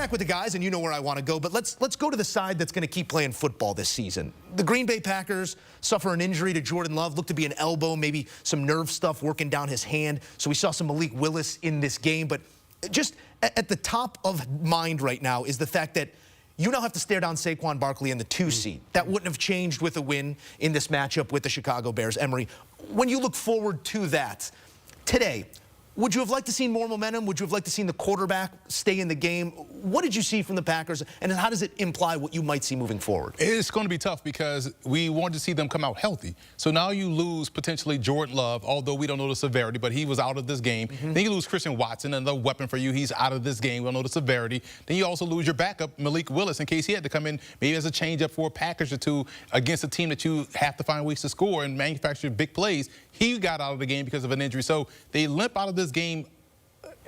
back with the guys, and you know where I want to go, but let's go to the side that's going to keep playing football this season. The Green Bay Packers suffer an injury to Jordan Love, looked to be an elbow, maybe some nerve stuff working down his hand. So we saw some Malik Willis in this game, but just at the top of mind right now is the fact that you now have to stare down Saquon Barkley in the 2 seed. That wouldn't have changed with a win in this matchup with the Chicago Bears. Emory, when you look forward to that today, would you have liked to see more momentum? Would you have liked to see the quarterback stay in the game? What did you see from the Packers, and how does it imply what you might see moving forward? It's going to be tough because we wanted to see them come out healthy. So now you lose potentially Jordan Love, although we don't know the severity, but he was out of this game. Then you lose Christian Watson, another weapon for you. He's out of this game. We don't know the severity. Then you also lose your backup, Malik Willis, in case he had to come in maybe as a change-up for a package or two against a team that you have to find ways to score and manufacture big plays. He got out of the game because of an injury. So they limp out of this game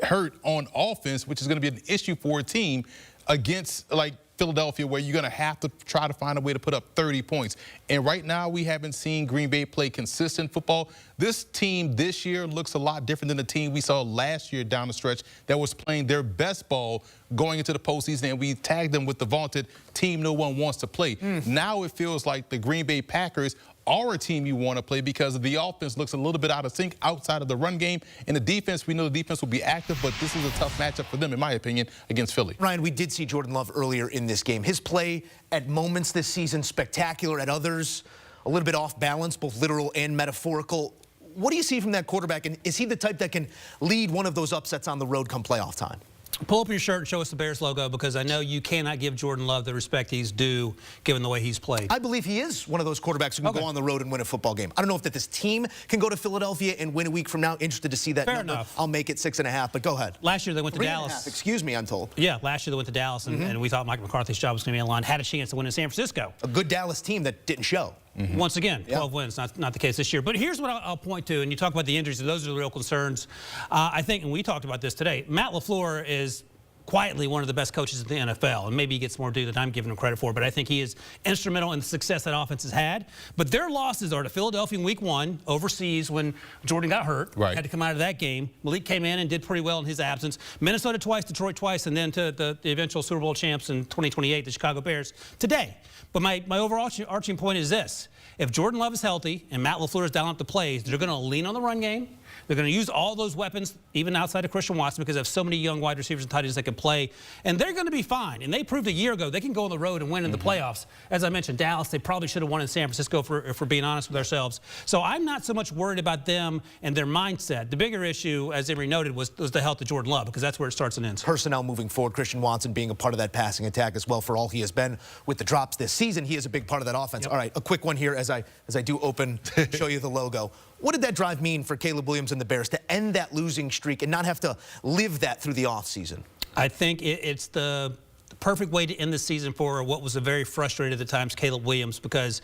hurt on offense, which is going to be an issue for a team against like Philadelphia, where you're going to have to try to find a way to put up 30 points. And right now, we haven't seen Green Bay play consistent football. This team this year looks a lot different than the team we saw last year down the stretch that was playing their best ball going into the postseason, and we tagged them with the vaunted team no one wants to play. Now it feels like the Green Bay Packers are a team you want to play because the offense looks a little bit out of sync outside of the run game. And the defense, we know the defense will be active, but this is a tough matchup for them, in my opinion, against Philly. Ryan, we did see Jordan Love earlier in this game. His play at moments this season, spectacular, at others, a little bit off balance, both literal and metaphorical. What do you see from that quarterback, and is he the type that can lead one of those upsets on the road come playoff time? Pull up your shirt and show us the Bears logo, because I know you cannot give Jordan Love the respect he's due given the way he's played. I believe he is one of those quarterbacks who can go on the road and win a football game. I don't know if that this team can go to Philadelphia and win a week from now. Interested to see that Fair number. enough. I'll make it 6.5, but go ahead. Last year they went to Dallas. 3.5, excuse me, I'm told. Yeah, last year they went to Dallas, and we thought Mike McCarthy's job was going to be on the line. Had a chance to win in San Francisco. A good Dallas team that didn't show. Once again, 12 wins, not the case this year. But here's what I'll point to, and you talk about the injuries, and those are the real concerns. I think, and we talked about this today, Matt LaFleur is quietly one of the best coaches in the NFL, and maybe he gets more due than I'm giving him credit for, but I think he is instrumental in the success that offense has had. But their losses are to Philadelphia in week 1, overseas when Jordan got hurt, had to come out of that game. Malik came in and did pretty well in his absence. Minnesota twice, Detroit twice, and then to the eventual Super Bowl champs in 2028, the Chicago Bears, today. But my overarching point is this. If Jordan Love is healthy and Matt LaFleur is dialing up the plays, they're going to lean on the run game. They're going to use all those weapons, even outside of Christian Watson, because they have so many young wide receivers and tight ends that can play. And they're going to be fine. And they proved a year ago they can go on the road and win in the playoffs. As I mentioned, Dallas, they probably should have won in San Francisco, if we're being honest with ourselves. So I'm not so much worried about them and their mindset. The bigger issue, as Emory noted, was the health of Jordan Love, because that's where it starts and ends. Personnel moving forward, Christian Watson being a part of that passing attack as well. For all he has been with the drops this season, he is a big part of that offense. All right, a quick one here as I do open, show you the logo. What did that drive mean for Caleb Williams and the Bears to end that losing streak and not have to live that through the offseason? I think it's the perfect way to end the season for what was a very frustrated at times Caleb Williams, because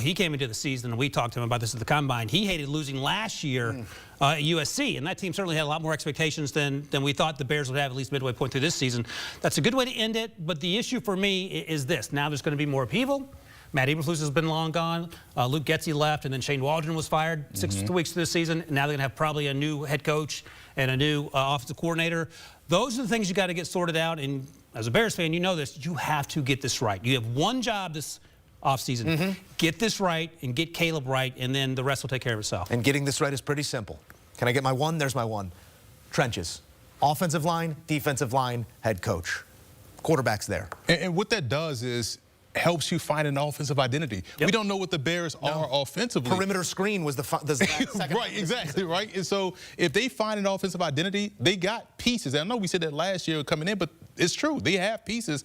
he came into the season, and we talked to him about this at the Combine. He hated losing last year at USC, and that team certainly had a lot more expectations than we thought the Bears would have at least midway point through this season. That's a good way to end it, but the issue for me is this. Now there's going to be more upheaval. Matt Eberflus has been long gone. Luke Getsy left, and then Shane Waldron was fired 6 weeks through the season. Now they're going to have probably a new head coach and a new offensive coordinator. Those are the things you got to get sorted out. And as a Bears fan, you know this. You have to get this right. You have one job this offseason. Get this right and get Caleb right, and then the rest will take care of itself. And getting this right is pretty simple. Can I get my one? There's my one. Trenches. Offensive line, defensive line, head coach. Quarterback's there. And what that does is helps you find an offensive identity. We don't know what the Bears are offensively. Perimeter screen was the second. Right, exactly, right? And so if they find an offensive identity, they got pieces. And I know we said that last year coming in, but it's true. They have pieces.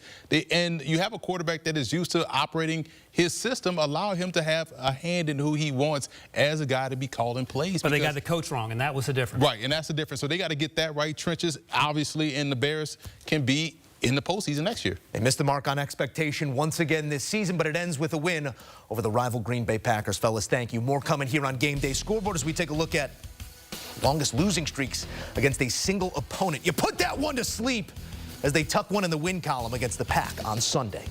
And you have a quarterback that is used to operating his system, allow him to have a hand in who he wants as a guy to be calling plays. But they got the coach wrong, and that was the difference. Right, and that's the difference. So they got to get that right. Trenches, obviously, and the Bears can be in the postseason next year. They missed the mark on expectation once again this season, but it ends with a win over the rival Green Bay Packers. Fellas, thank you. More coming here on Game Day Scoreboard as we take a look at longest losing streaks against a single opponent. You put that one to sleep as they tuck one in the win column against the Pack on Sunday.